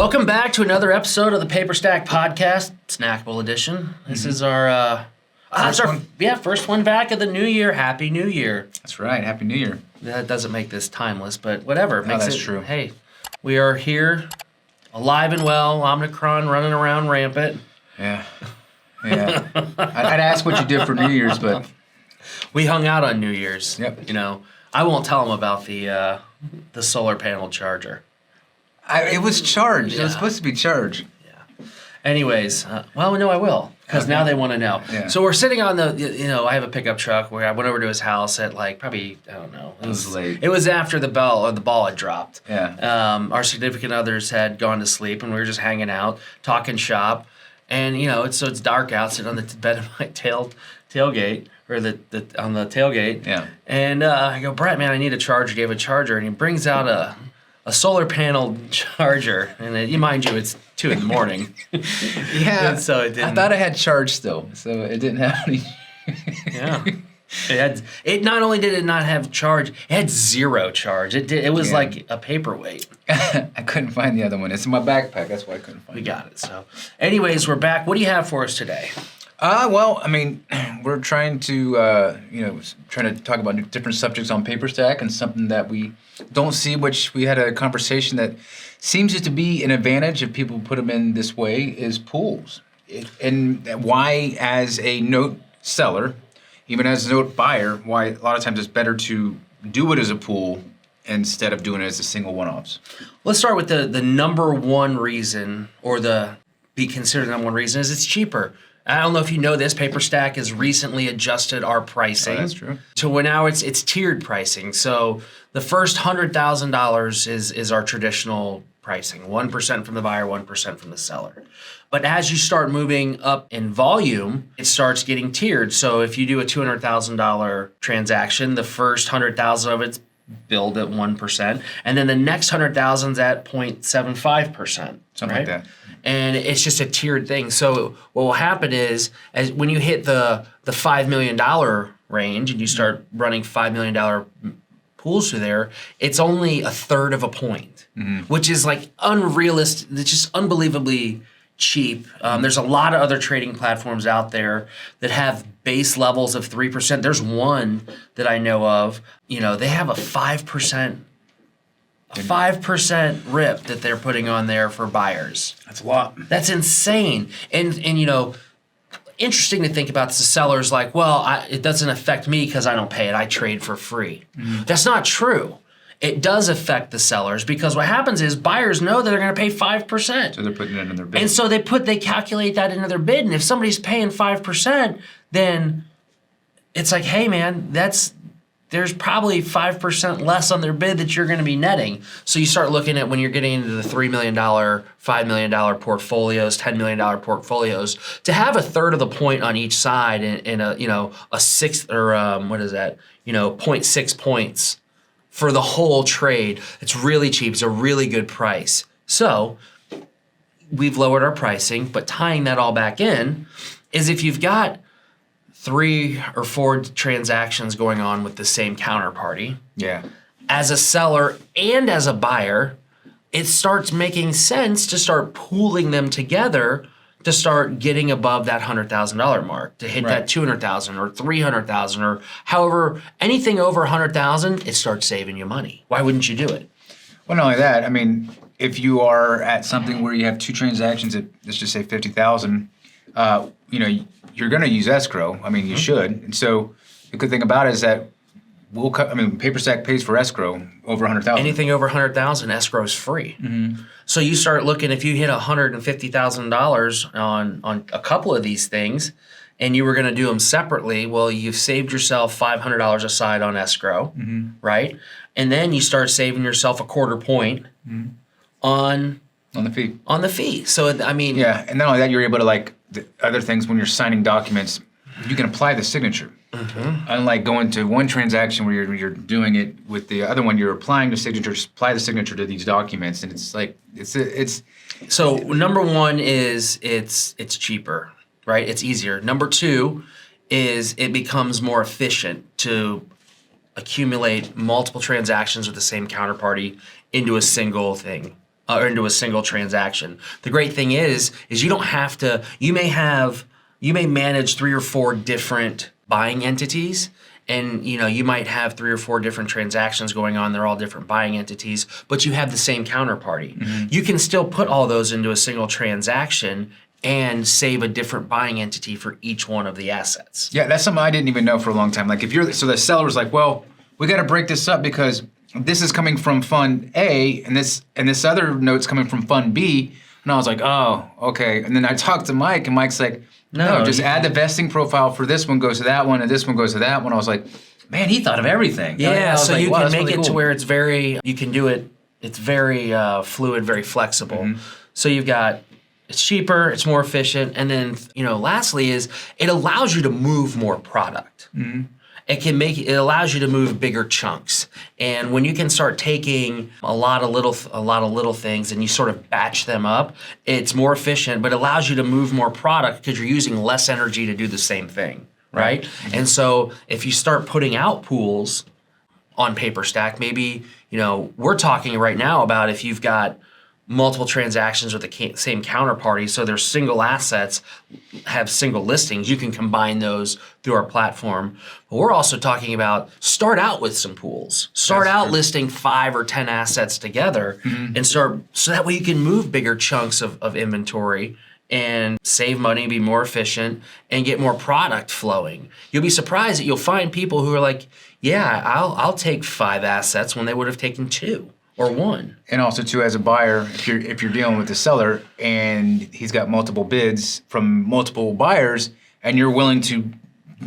Welcome back to another episode of the Paper Stack Podcast, Snackable Edition. This is our first one back of the new year. Happy New Year. That's right. Happy New Year. That doesn't make this timeless, but whatever. That's true. Hey, we are here, alive and well, Omicron running around rampant. Yeah. I'd ask what you did for New Year's, but... We hung out on New Year's. Yep. You know, I won't tell them about the solar panel charger. It was charged. Yeah. It was supposed to be charged. Yeah. Anyways, no, I will, because now they want to know. Yeah. So we're sitting on I have a pickup truck where I went over to his house at probably, I don't know. It was late. It was after the ball had dropped. Yeah. Our significant others had gone to sleep, and we were just hanging out, talking shop. And, it's dark out, sitting on the bed of my tailgate, or on the tailgate. Yeah. And I go, Brett, man, I need a charger. Do you have a charger? And he brings out a solar panel charger, and mind you, it's 2 a.m. Yeah. And so it didn't. I thought it had charge still, so it didn't have any. Yeah. It not only did it not have charge, it had 0 charge. It was like a paperweight. I couldn't find the other one. It's in my backpack. That's why I couldn't find it. We got it. So, anyways, we're back. What do you have for us today? Well, I mean, we're trying to, trying to talk about different subjects on Paper Stack, and something that we don't see, which we had a conversation that seems to be an advantage if people put them in this way, is pools. And why, as a note seller, even as a note buyer, why a lot of times it's better to do it as a pool instead of doing it as a single one-offs. Let's start with the number one reason, or be considered the number one reason, is it's cheaper. I don't know if you know this, Paper Stack has recently adjusted our pricing. Oh, that's true. To where now it's tiered pricing. So the first $100,000 is our traditional pricing, 1% from the buyer, 1% from the seller. But as you start moving up in volume, it starts getting tiered. So if you do a $200,000 transaction, the first $100,000 of it's billed at 1%, and then the next $100,000 is at 0.75%. Something like that. And it's just a tiered thing. So what will happen is, as when you hit the $5 million range and you start running $5 million pools through there, it's only a third of a point, which is like unrealistic. It's just unbelievably cheap. There's a lot of other trading platforms out there that have base levels of 3%. There's one that I know of. They have a 5%. A 5% rip that they're putting on there for buyers. That's a lot. That's insane. And interesting to think about the sellers like, well, it doesn't affect me because I don't pay it. I trade for free. That's not true. It does affect the sellers, because what happens is buyers know that they're going to pay 5%. So they're putting it in their bid. And so they calculate that into their bid. And if somebody's paying 5%, then it's like, hey, man, there's probably 5% less on their bid that you're going to be netting. So you start looking at when you're getting into the $3 million, $5 million portfolios, $10 million portfolios, to have a third of the point on each side in a sixth, or 0.6 points for the whole trade. It's really cheap. It's a really good price. So we've lowered our pricing, but tying that all back in is, if you've got 3 or 4 transactions going on with the same counterparty, as a seller and as a buyer, it starts making sense to start pooling them together to start getting above that $100,000 mark, to hit that $200,000 or $300,000, or however, anything over $100,000, it starts saving you money. Why wouldn't you do it? Well, not only that, I mean, if you are at something where you have 2 transactions at, let's just say $50,000, you're going to use escrow. I mean, you should. And so the good thing about it is that Paper Stack pays for escrow over $100,000. Anything over $100,000, escrow is free. So you start looking, if you hit $150,000 on a couple of these things, and you were going to do them separately, well, you've saved yourself $500 aside on escrow, right? And then you start saving yourself a quarter point on the fee. So I mean, and not only that, you're able to, the other things, when you're signing documents, you can apply the signature. Unlike going to one transaction where you're doing it with the other one, you're applying the signature, apply the signature to these documents, and it's like it's. So number one is it's cheaper, right? It's easier. Number two is it becomes more efficient to accumulate multiple transactions with the same counterparty into a single thing. or into a single transaction. The great thing is you don't have to. You may manage 3 or 4 different buying entities. And you might have 3 or 4 different transactions going on. They're all different buying entities, but you have the same counterparty. Mm-hmm. You can still put all those into a single transaction and save a different buying entity for each one of the assets. Yeah, that's something I didn't even know for a long time. Like so the seller's like, well, we got to break this up because this is coming from fund A and this other note's coming from fund B. And I was like, oh, okay. And then I talked to Mike, and Mike's like, no, just add the vesting profile for this one goes to that one, and this one goes to that one. I was like, man, he thought of everything. Yeah, so like, you can make it to where it's you can do it, it's very fluid, very flexible. Mm-hmm. So it's cheaper, it's more efficient, and then, lastly is it allows you to move more product. Mm-hmm. It allows you to move bigger chunks. And when you can start taking a lot of little things and you sort of batch them up, it's more efficient, but it allows you to move more product because you're using less energy to do the same thing, right? Mm-hmm. And so if you start putting out pools on PaperStack, maybe, we're talking right now about if you've got multiple transactions with the same counterparty, so they're single assets, have single listings, you can combine those through our platform. But we're also talking about start out with some pools. Start out listing 5 or 10 assets together and start, so that way you can move bigger chunks of inventory and save money, be more efficient, and get more product flowing. You'll be surprised that you'll find people who are like, yeah, I'll take 5 assets when they would have taken 2. Or 1. And also too, as a buyer, if you're dealing with the seller and he's got multiple bids from multiple buyers, and you're willing to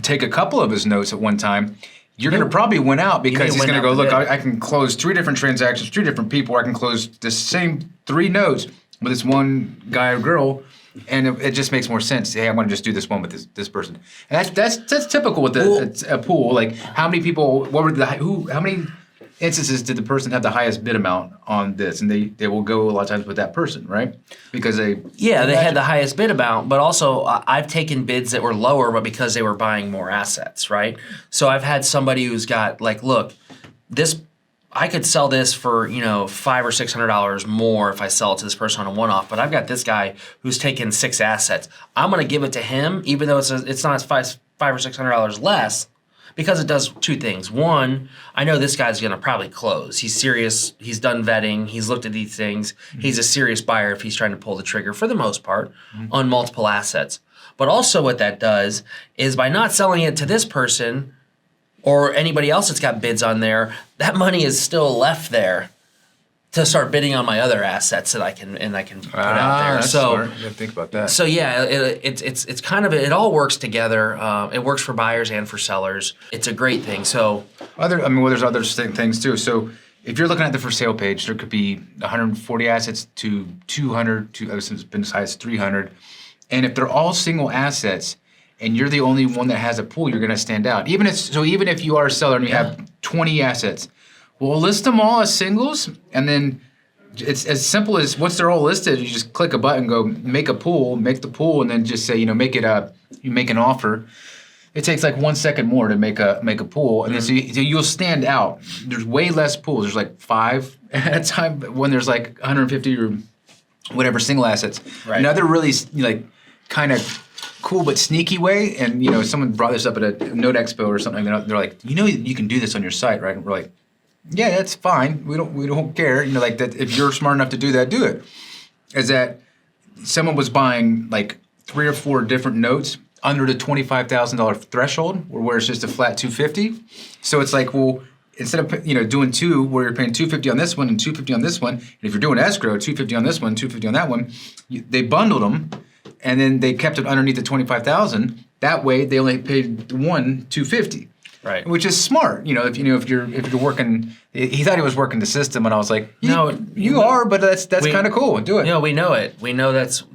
take a couple of his notes at one time, you're going to probably win out because he's going to go, look, I can close 3 different transactions, 3 different people. I can close the same 3 notes with this one guy or girl, and it just makes more sense. Hey, I'm going to just do this one with this person. And that's typical with a pool. Like how many people? How many instances did the person have the highest bid amount on this? And they will go a lot of times with that person, right? Because they had the highest bid amount, but also I've taken bids that were lower, but because they were buying more assets, right? So I've had somebody who's got like, look, I could sell this for $500 or $600 more if I sell it to this person on a one-off, but I've got this guy who's taken 6 assets. I'm going to give it to him, even though it's not $500 or $600 less. Because it does 2 things. 1, I know this guy's going to probably close. He's serious. He's done vetting. He's looked at these things. Mm-hmm. He's a serious buyer if he's trying to pull the trigger, for the most part, on multiple assets. But also what that does is by not selling it to this person or anybody else that's got bids on there, that money is still left there to start bidding on my other assets that I can put out there. That's smart. You gotta think about that. So yeah, it's kind of, it all works together. It works for buyers and for sellers. It's a great thing. So there's other things too. So if you're looking at the for sale page, there could be 140 assets to 200 to it's been as high as 300, and if they're all single assets and you're the only one that has a pool, you're going to stand out. Even if you are a seller and you have 20 assets. We'll list them all as singles, and then it's as simple as once they're all listed, you just click a button, go make the pool, and then just say, you make an offer. It takes like 1 second more to make a pool, and then so you'll stand out. There's way less pools. There's like 5 at a time when there's like 150 or whatever single assets. Right. Another really kind of cool but sneaky way, and someone brought this up at a Note Expo or something. They're like, you can do this on your site, right? And we're like, yeah, that's fine. We don't care. Like that. If you're smart enough to do that, do it. Is that someone was buying like 3 or 4 different notes under the $25,000 threshold, where it's just a flat $250. So it's like, well, instead of doing 2, where you're paying $250 on this one and $250 on this one, and if you're doing escrow, $250 on this one, $250 on that one, they bundled them, and then they kept it underneath the $25,000. That way, they only paid one $250. Right. Which is smart, if you're working. He thought he was working the system, and I was like, no, you are, but that's kind of cool. Do it. No, we know it. We know that's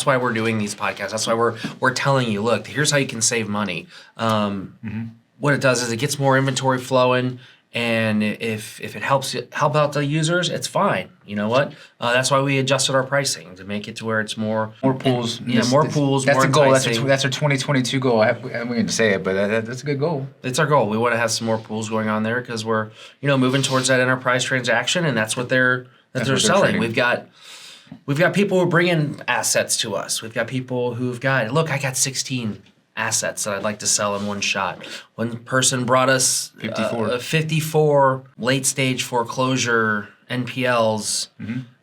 why we're doing these podcasts. That's why we're telling you, look, here's how you can save money. What it does is it gets more inventory flowing, and if it help out the users, it's fine. You know what? That's why we adjusted our pricing to make it to where it's more pools. More pools. That's more the goal. enticing. That's our 2022 goal. I'm going to say it, but that's a good goal. It's our goal. We want to have some more pools going on there because we're moving towards that enterprise transaction, and that's what they're that they're what selling. trading. We've got people who bring in assets to us. We've got people who've got, look, I got 16 assets that I'd like to sell in one shot. One person brought us 54 late stage foreclosure NPLs,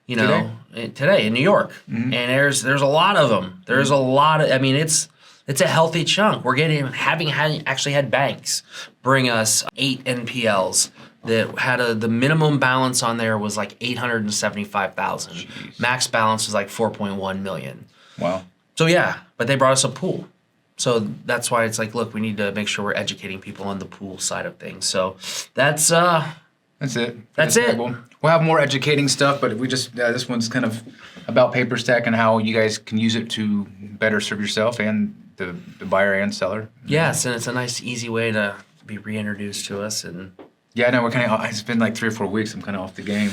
you know, today in New York. And there's a lot of them. There's a lot of, I mean, it's a healthy chunk. We're actually had banks bring us 8 NPLs that had the minimum balance on there was like 875,000. Max balance was like 4.1 million. Wow. So yeah, but they brought us a pool. So that's why it's like, look, we need to make sure we're educating people on the pool side of things. So that's it. That's it. We'll have more educating stuff, but we just this one's kind of about PaperStack and how you guys can use it to better serve yourself and the buyer and seller. Yes, and it's a nice, easy way to be reintroduced to us. And yeah, no, we're kind of. It's been like 3 or 4 weeks. I'm kind of off the game.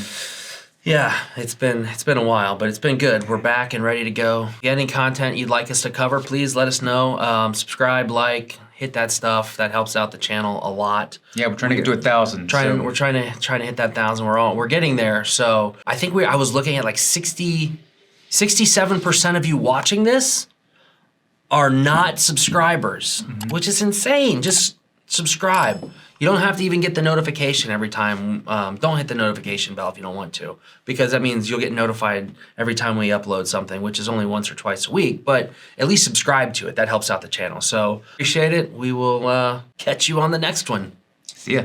yeah, it's been a while, but it's been good. We're back and ready to go. If you have any content you'd like us to cover, please let us know. Subscribe, like, hit that stuff. That helps out the channel a lot. Yeah, we're trying to get to 1,000. We're trying to hit that 1,000. We're getting there. So I think I was looking at like 67% of you watching this are not subscribers, which is insane. Just subscribe. You don't have to even get the notification every time. Don't hit the notification bell if you don't want to, because that means you'll get notified every time we upload something, which is only once or twice a week, but at least subscribe to it. That helps out the channel. So appreciate it. We will catch you on the next one. See ya.